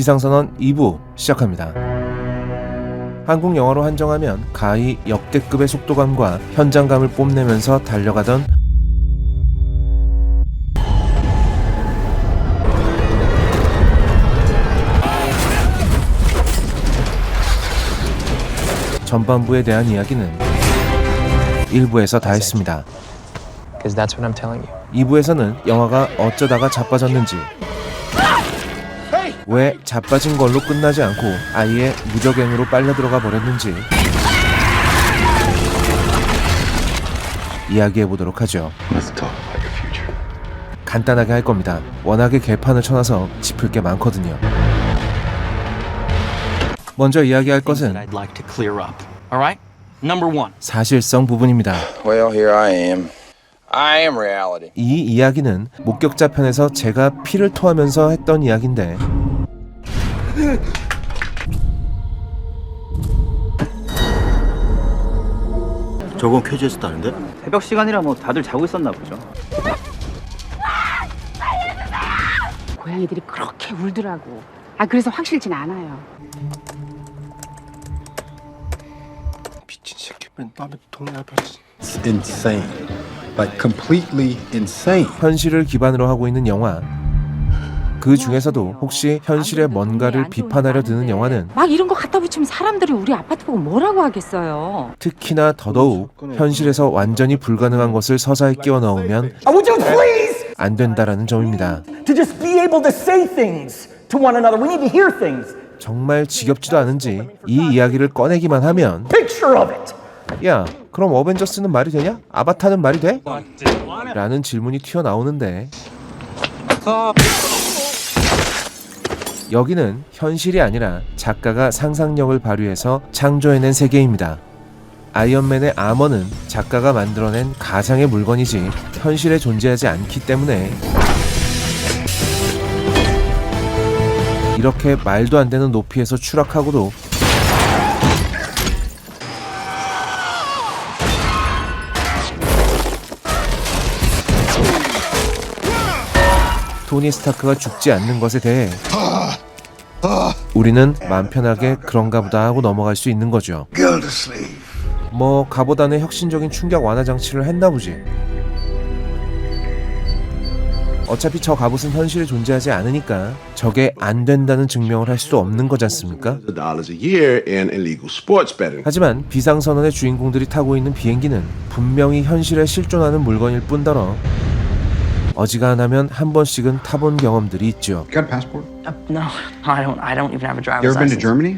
비상선언 2부 시작합니다. 한국 영화로 한정하면 가히 역대급의 속도감과 현장감을 뽐내면서 달려가던 전반부에 대한 이야기는 1부에서 다 했습니다. 2부에서는 영화가 어쩌다가 자빠졌는지, 왜 자빠진 걸로 끝나지 않고 아예 무적행으로 빨려 들어가 버렸는지 이야기해 보도록 하죠. 간단하게 할 겁니다. 워낙에 개판을 쳐놔서 짚을 게 많거든요. 먼저 이야기할 것은 사실성 부분입니다. Well, here I am reality. 이 이야기는 목격자 편에서 제가 피를 토하면서 했던 이야기인데 저건 쾌지했었다는데? 새벽 시간이라 뭐 다들 자고 있었나 보죠. 고양이들이 그렇게 울더라고. 그래서 확실치는 않아요. 미친 새끼 왜 남의 동네 앞에서. It's insane. Like completely insane. 현실을 기반으로 하고 있는 영화, 그 중에서도 혹시 현실에 뭔가를 비판하려 드는 영화는 막 이런 거 갖다 붙이면 사람들이 우리 아파트 보고 뭐라고 하겠어요. 특히나 더더욱 현실에서 완전히 불가능한 것을 서사에 끼워 넣으면 안 된다라는 점입니다. To just be able to say things to one another. We need to hear things. 정말 지겹지도 않은지 이 이야기를 꺼내기만 하면 Picture of it. 야, 그럼 어벤져스는 말이 되냐? 아바타는 말이 돼? 라는 질문이 튀어나오는데 여기는 현실이 아니라 작가가 상상력을 발휘해서 창조해낸 세계입니다. 아이언맨의 아머는 작가가 만들어낸 가상의 물건이지 현실에 존재하지 않기 때문에 이렇게 말도 안 되는 높이에서 추락하고도 토니 스타크가 죽지 않는 것에 대해 우리는 맘 편하게 그런가 보다 하고 넘어갈 수 있는 거죠. 뭐 가보다는 혁신적인 충격 완화 장치를 했나 보지. 어차피 저 갑옷은 현실에 존재하지 않으니까 저게 안 된다는 증명을 할 수도 없는 거지 않습니까? 하지만 비상선언의 주인공들이 타고 있는 비행기는 분명히 현실에 실존하는 물건일 뿐더러 어지간하면 한 번씩은 타본 경험들이 있죠. You got a passport? No, I don't even have a driver's You ever been to license. Germany?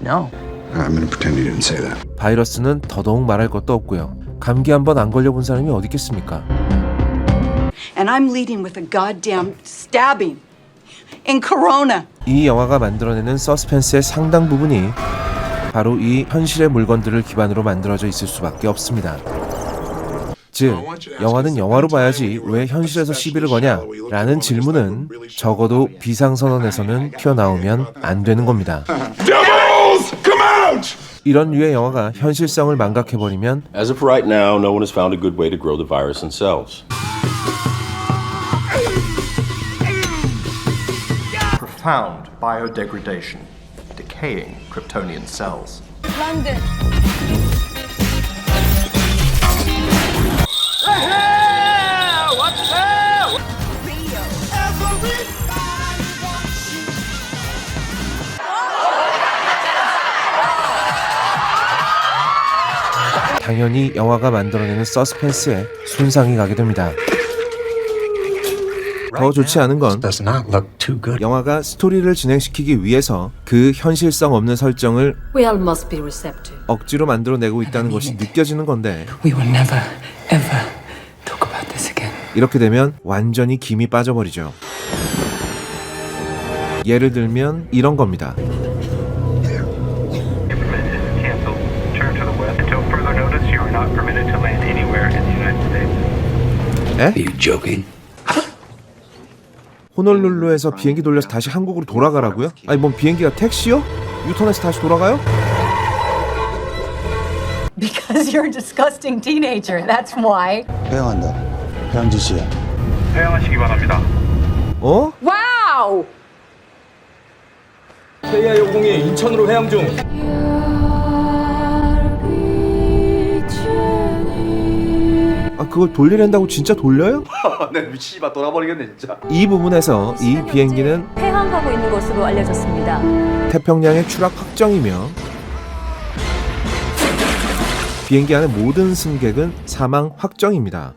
No. I'm gonna pretend you didn't say that. 바이러스는 더더욱 말할 것도 없고요. 감기 한 번 안 걸려본 사람이 어디 있겠습니까? And I'm leading with a goddamn stabbing in Corona. 이 영화가 만들어내는 서스펜스의 상당 부분이 바로 이 현실의 물건들을 기반으로 만들어져 있을 수밖에 없습니다. 즉, 영화는 영화로 봐야지 왜 현실에서 시비를 거냐? 라는 질문은 적어도 비상선언에서는 튀어나오면 안 되는 겁니다. 이런 류의 영화가 현실성을 망각해버리면 As of right now, no one has found a good way to grow the virus in cells. Profound biodegradation, decaying Kryptonian cells. London. 당연히 영화가 만들어내는 서스펜스에 손상이 가게 됩니다. 더 좋지 않은 건 영화가 스토리를 진행시키기 위해서 그 현실성 없는 설정을 억지로 만들어내고 있다는 것이 느껴지는 건데 이렇게 되면 완전히 김이 빠져버리죠. 예를 들면 이런 겁니다. 에? 호놀룰루에서 비행기 돌려서 다시 한국으로 돌아가라고요? 아니 뭔 비행기가 택시요? 유턴해서 다시 돌아가요? Because you're a disgusting teenager. That's why. 회영한다. 회영 지시. 회영하시기 바랍니다. 어? Wow. KIA 요공이 인천으로 회항 중. 아, 그걸 돌리랜다고 진짜 돌려요? 내 미치지마 돌아버리겠네 진짜. 이 부분에서 이 비행기는 회항하고 있는 것으로 알려졌습니다. 태평양의 추락 확정이며 비행기 안의 모든 승객은 사망 확정입니다.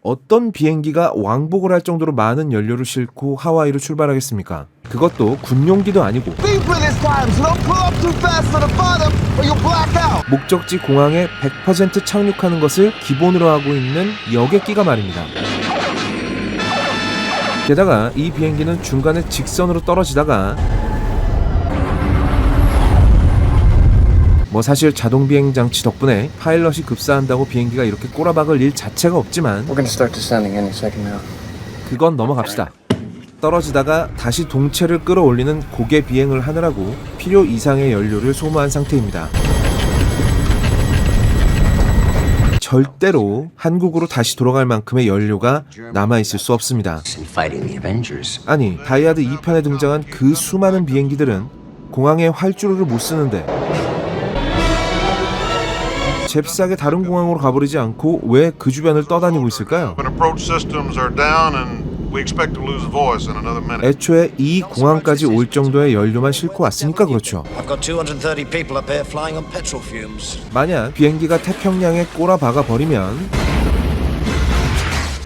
어떤 비행기가 왕복을 할 정도로 많은 연료를 싣고 하와이로 출발하겠습니까? 그것도 군용기도 아니고 목적지 공항에 100% 착륙하는 것을 기본으로 하고 있는 여객기가 말입니다. 게다가 이 비행기는 중간에 직선으로 떨어지다가 뭐 사실 자동 비행 장치 덕분에 파일럿이 급사한다고 비행기가 이렇게 꼬라박을 일 자체가 없지만 We're gonna start descending any second now. 그건 넘어갑시다. 떨어지다가 다시 동체를 끌어올리는 고개 비행을 하느라고 필요 이상의 연료를 소모한 상태입니다. 절대로 한국으로 다시 돌아갈 만큼의 연료가 남아있을 수 없습니다. 아니, 다이아드 2편에 등장한 그 수많은 비행기들은 공항에 활주로를 못 쓰는데 잽싸게 다른 공항으로 가버리지 않고 왜 그 주변을 떠다니고 있을까요? 애초에 이 공항까지 올 정도의 연료만 싣고 왔으니까 그렇죠. 만약 비행기가 태평양에 꼬라박아 버리면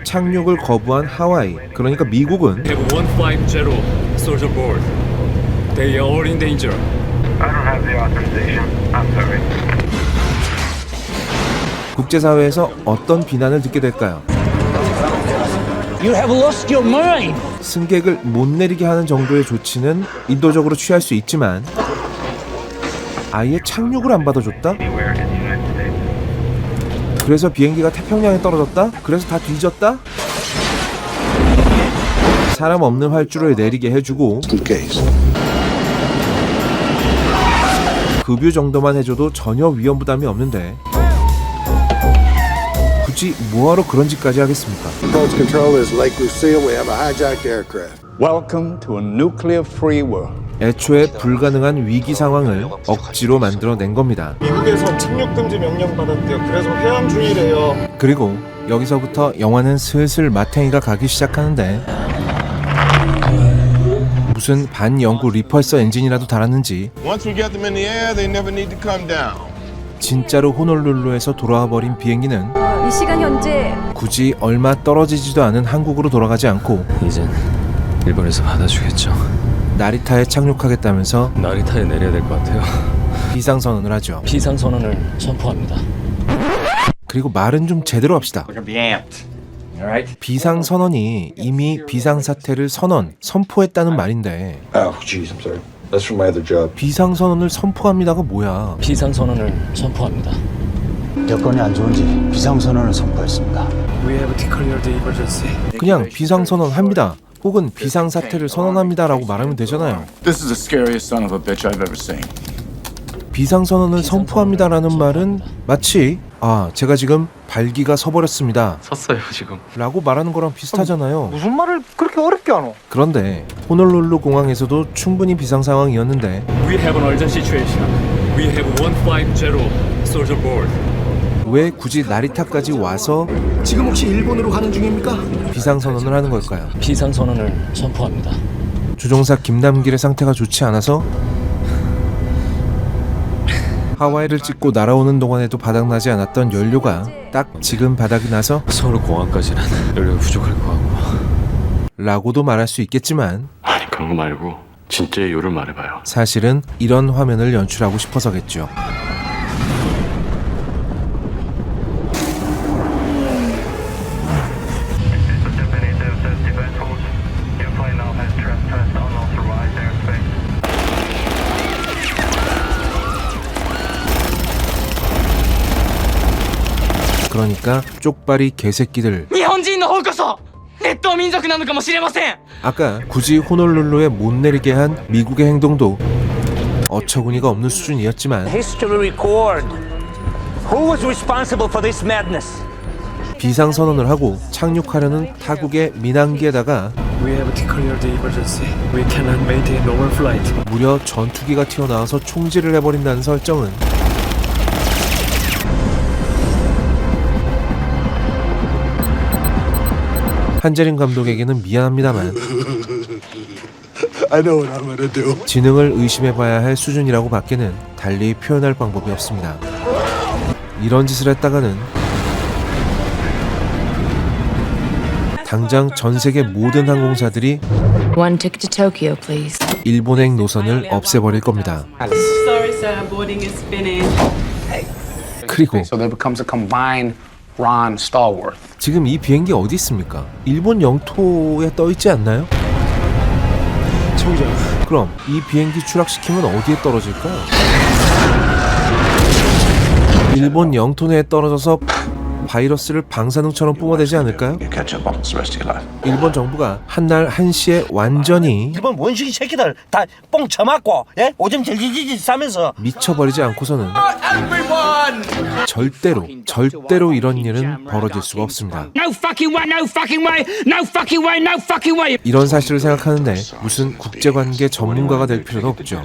착륙을 거부한 하와이, 그러니까 미국은 국제사회에서 어떤 비난을 듣게 될까요? You have lost your mind. 승객을 못 내리게 하는 정도의 조치는 인도적으로 취할 수 있지만 아예 착륙을 안 받아줬다? 그래서 비행기가 태평양에 떨어졌다? 그래서 다 뒤졌다? 사람 없는 활주로에 내리게 해주고 급유 정도만 해줘도 전혀 위험 부담이 없는데 굳이 뭐하러 그런 짓까지 하겠습니까? Welcome to a nuclear-free world. 애초에 불가능한 위기 상황을 억지로 만들어낸 겁니다. 미국에서 착륙 금지 명령 받았대요. 그래서 회항 중이래요. 그리고 여기서부터 영화는 슬슬 마탱이가 가기 시작하는데 무슨 반영구 리펄서 엔진이라도 달았는지 진짜로 호놀룰루에서 돌아와 버린 비행기는 이 시간 현재 굳이 얼마 떨어지지도 않은 한국으로 돌아가지 않고 이젠 일본에서 받아주겠죠. 나리타에 착륙하겠다면서 나리타에 내려야 될 것 같아요. 비상선언을 하죠. 비상선언을 선포합니다. 그리고 말은 좀 제대로 합시다. 비상선언이 이미 비상사태를 선포했다는 말인데 Oh, jeez, I'm sorry. That's from my other job. 비상선언을 선포합니다가 뭐야? 비상선언을 선포합니다. 여건이 안 좋은지 비상선언을 선포했습니다. We have declared the emergency. 그냥 비상선언 합니다. 혹은 비상사태를 선언합니다라고 말하면 되잖아요. This is the scariest son of a bitch I've ever seen. 비상선언을 선포합니다라는 말은 마치 제가 지금 발기가 서버렸습니다 섰어요 지금. 라고 말하는 거랑 비슷하잖아요. 무슨 말을 그렇게 어렵게 하노? 그런데 호놀룰루 공항에서도 충분히 비상 상황이었는데 We have an urgent situation. We have 150 soldier board. 왜 굳이 나리타까지 와서 지금 혹시 일본으로 가는 중입니까? 비상선언을 하는 걸까요? 비상선언을 선포합니다. 조종사 김남길의 상태가 좋지 않아서 하와이를 찍고 날아오는 동안에도 바닥나지 않았던 연료가 딱 지금 바닥이 나서 서울 공항까지는 연료가 부족할 것 같고. 라고도 말할 수 있겠지만 아니 그런 거 말고 진짜 이유를 말해봐요. 사실은 이런 화면을 연출하고 싶어서겠죠. 그러니까 쪽발이 개새끼들. 아까 굳이 호놀룰루에 못 내리게 한 미국의 행동도 어처구니가 없는 수준이었지만 비상선언을 하고 착륙하려는 타국의 민항기에다가 We have declared the emergency. We cannot maintain normal flight. 무려 전투기가 튀어나와서 총질을 해버린다는 설정은 한재림 감독에게는 미안합니다만 I know what I'm gonna do. 지능을 의심해봐야 할 수준이라고 밖에는 달리 표현할 방법이 없습니다. 이런 짓을 했다가는 당장 전 세계 모든 항공사들이 One ticket to Tokyo, please. 일본행 노선을 없애버릴 겁니다. Sorry, sir. Boarding is finished. 그리고 So there becomes a combined Ron Stallworth. 지금 이 비행기 어디 있습니까? 일본 영토에 떠 있지 않나요? 저기잖아. 그럼 이 비행기 추락시키면 어디에 떨어질까요? 일본 영토 내에 떨어져서 바이러스를 방사능처럼 뿜어대지 않을까요? Catch up on the rest of your life. 일본 정부가 한날 한시에 완전히 일본 원숭이 새끼들 다 뻥 쳐맞고 예? 오줌 질질질질 싸면서 미쳐버리지 않고서는 절대로 이런 일은 벌어질 수가 없습니다. No fucking way, no fucking way, no fucking way, no fucking way. 이런 사실을 생각하는데 무슨 국제관계 전문가가 될 필요도 없죠.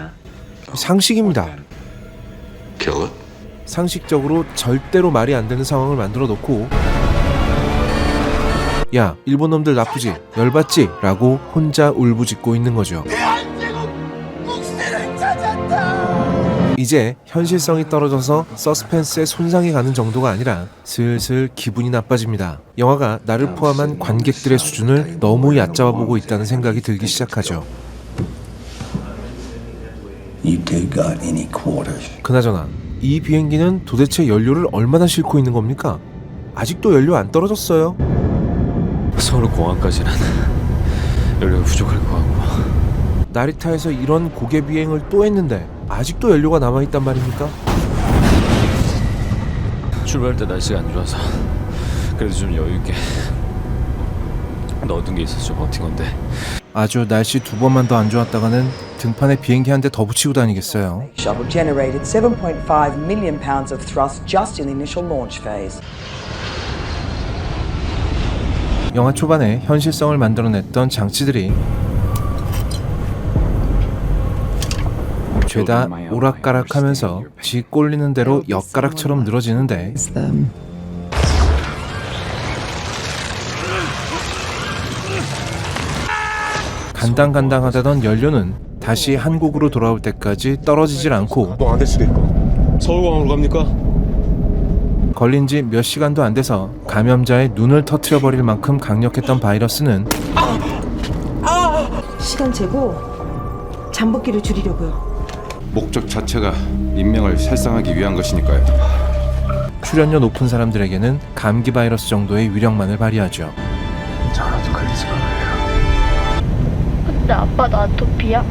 상식입니다. Kill it. 상식적으로 절대로 말이 안 되는 상황을 만들어 놓고 야, 일본 놈들 나쁘지? 열받지? 라고 혼자 울부짖고 있는 거죠. 이제 현실성이 떨어져서 서스펜스에 손상이 가는 정도가 아니라 슬슬 기분이 나빠집니다. 영화가 나를 포함한 관객들의 수준을 너무 얕잡아 보고 있다는 생각이 들기 시작하죠. You two got any quarters? 그나저나 이 비행기는 도대체 연료를 얼마나 싣고 있는 겁니까? 아직도 연료 안 떨어졌어요. 서울 공항까지는 연료가 부족할 것 같고. 나리타에서 이런 고개 비행을 또 했는데 아직도 연료가 남아있단 말입니까? 출발할 때 날씨가 안 좋아서 그래도 좀 여유 있게 넣어둔 게 있어서 좀 버틴 건데. 아주 날씨 두 번만 더 안 좋았다가는 등판에 비행기 한 대 더 붙이고 다니겠어요. Shuttle generated 7.5 million pounds of thrust just in the initial launch phase. 영화 초반에 현실성을 만들어냈던 장치들이 죄다 오락가락하면서 지 꼴리는 대로 엿가락처럼 늘어지는데 간당간당하다던 연료는 다시 한국으로 돌아올 때까지 떨어지질 않고 뭐 안 될 수도 있고. 서울공항으로 갑니까? 걸린 지 몇 시간도 안 돼서 감염자의 눈을 터트려버릴 만큼 강력했던 바이러스는 시간 재고 잠복기를 줄이려고요. 목적 자체가 인명을 살상하기 위한 것이니까요. 출연료 높은 사람들에게는 감기 바이러스 정도의 위력만을 발휘하죠. 저라도 걸리지 말아요. 근데 아빠 나 아토피야?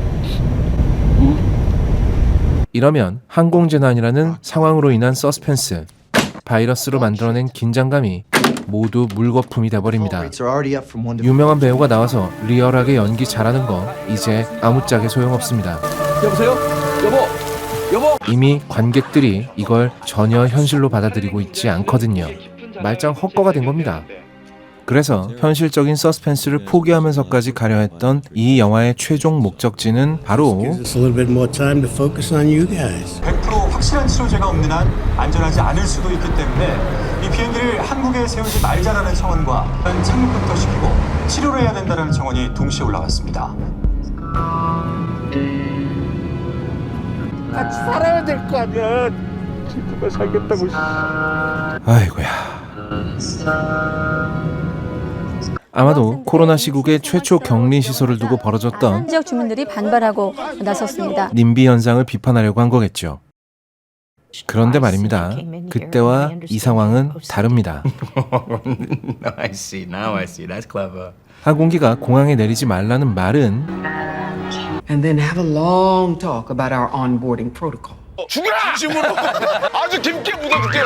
이러면 항공재난이라는 상황으로 인한 서스펜스, 바이러스로 만들어낸 긴장감이 모두 물거품이 돼버립니다. 유명한 배우가 나와서 리얼하게 연기 잘하는 거 이제 아무짝에 소용없습니다. 여보세요? 여보? 이미 관객들이 이걸 전혀 현실로 받아들이고 있지 않거든요. 말짱 헛거가 된 겁니다. 그래서 현실적인 서스펜스를 포기하면서까지 가려 했던 이 영화의 최종 목적지는 바로 100% 확실한 치료제가 없는 한 안전하지 않을 수도 있기 때문에 이 비행기를 한국에 세우지 말자라는 청원과 착륙부터 시키고 치료를 해야 된다는 청원이 동시에 올라왔습니다. 같이 살아야 될 거 아니야. 누가 살겠다고. 아이고야. 아마도 코로나 시국에 최초 격리 시설을 두고 벌어졌던 지역 주민들이 반발하고 나섰습니다. 님비 현상을 비판하려고 한 거겠죠. 그런데 말입니다. 그때와 이 상황은 다릅니다. I see. Now I see. That's clever. 항공기가 공항에 내리지 말라는 말은 And then have a long talk about our onboarding protocol. 아주 깊게 묻어줄게.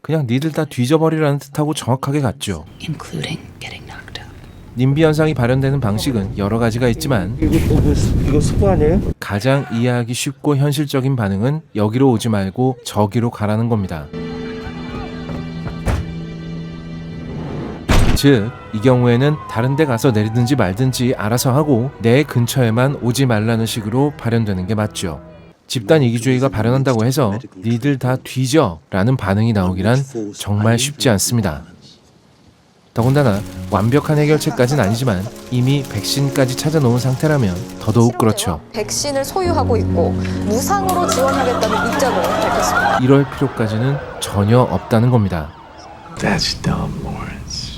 그냥 니들 다 뒤져버리라는 뜻하고 정확하게 갔죠. Including getting knocked out. 님비 현상이 발현되는 방식은 여러 가지가 있지만 이거 수고 아니에요? 가장 이해하기 쉽고 현실적인 반응은 여기로 오지 말고 저기로 가라는 겁니다. 즉, 이 경우에는 다른 데 가서 내리든지 말든지 알아서 하고 내 근처에만 오지 말라는 식으로 발현되는 게 맞죠. 집단 이기주의가 발현한다고 해서 니들 다 뒤져 라는 반응이 나오기란 정말 쉽지 않습니다. 더군다나 완벽한 해결책까지는 아니지만 이미 백신까지 찾아놓은 상태라면 더더욱 그렇죠. 백신을 소유하고 있고 무상으로 지원하겠다는 입장을 밝혔습니다. 이럴 필요까지는 전혀 없다는 겁니다. That's dumb, Lawrence.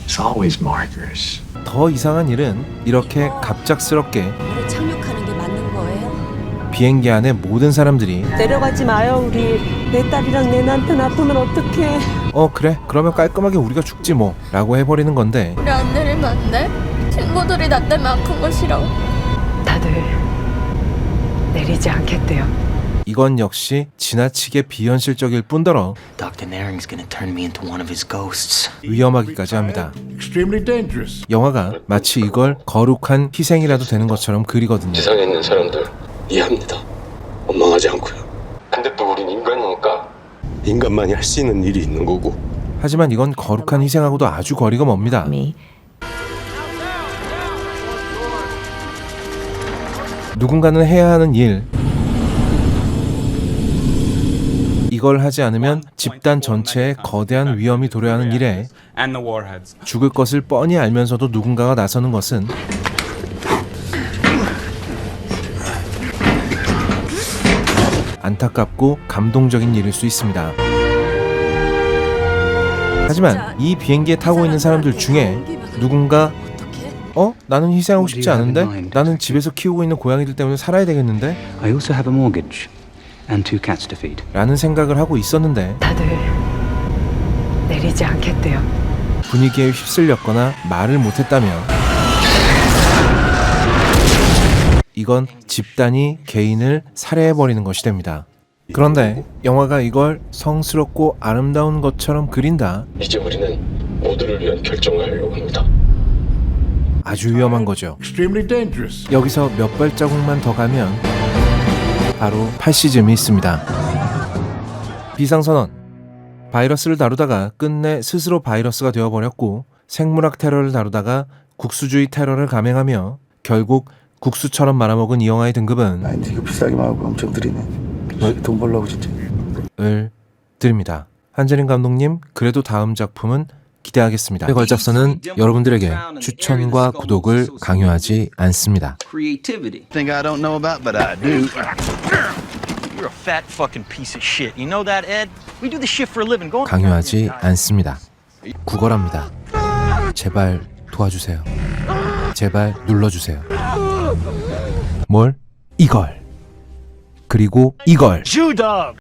It's always markers. 더 이상한 일은 이렇게 갑작스럽게 우리 착륙하는 게 맞는 거예요? 비행기 안에 모든 사람들이 내려가지 마요, 우리. 내 딸이랑 내 남편 아프면 어떡해. 그래, 그러면 깔끔하게 우리가 죽지 뭐 라고 해버리는 건데, 우리 안 내리면 안 돼? 친구들이 나 때문에 아픈 거 싫어. 다들 내리지 않겠대요. 이건 역시 지나치게 비현실적일 뿐더러 Dr. Naring's gonna turn me into one of his ghosts. 위험하기까지 합니다. Extremely dangerous. 영화가 마치 이걸 거룩한 희생이라도 되는 것처럼 그리거든요. 지상에 있는 사람들 이해합니다. 원망하지 않고요. 근데 또 우린 인간이니까 인간만이 할 수 있는 일이 있는 거고. 하지만 이건 거룩한 희생하고도 아주 거리가 멉니다. 누군가는 해야 하는 일, 이걸 하지 않으면 집단 전체에 거대한 위험이 도래하는 일에 죽을 것을 뻔히 알면서도 누군가가 나서는 것은 안타깝고 감동적인 일일 수 있습니다. 하지만 이 비행기에 타고 있는 사람들 중에 누군가 나는 희생하고 싶지 않은데? 나는 집에서 키우고 있는 고양이들 때문에 살아야 되겠는데? I also have a mortgage and 2 cats to feed. 라는 생각을 하고 있었는데 다들 내리지 않겠대요. 분위기에 휩쓸렸거나 말을 못했다면 이건 집단이 개인을 살해해버리는 것이 됩니다. 그런데 영화가 이걸 성스럽고 아름다운 것처럼 그린다? 이제 우리는 모두를 위한 결정을 하려고 합니다. 아주 위험한 거죠. Extremely dangerous. 여기서 몇 발자국만 더 가면 바로 파시즘이 있습니다. 비상선언. 바이러스를 다루다가 끝내 스스로 바이러스가 되어버렸고, 생물학 테러를 다루다가 국수주의 테러를 감행하며 결국 국수처럼 말아먹은 이 영화의 등급은 아니 이거 비싸기만 하고 엄청 드리네. 돈 벌려고 진짜. 을 드립니다. 한재림 감독님, 그래도 다음 작품은 기대하겠습니다. 걸작서는 여러분들에게 추천과 구독을 강요하지 않습니다. Creativity. Think I don't know about, but I do. You're a fat fucking piece of shit. You know that, Ed? We do this shit for a living. Go. 강요하지 않습니다. 구걸합니다. 제발 도와주세요. 제발 눌러주세요. 뭘? 이걸. 그리고 이걸.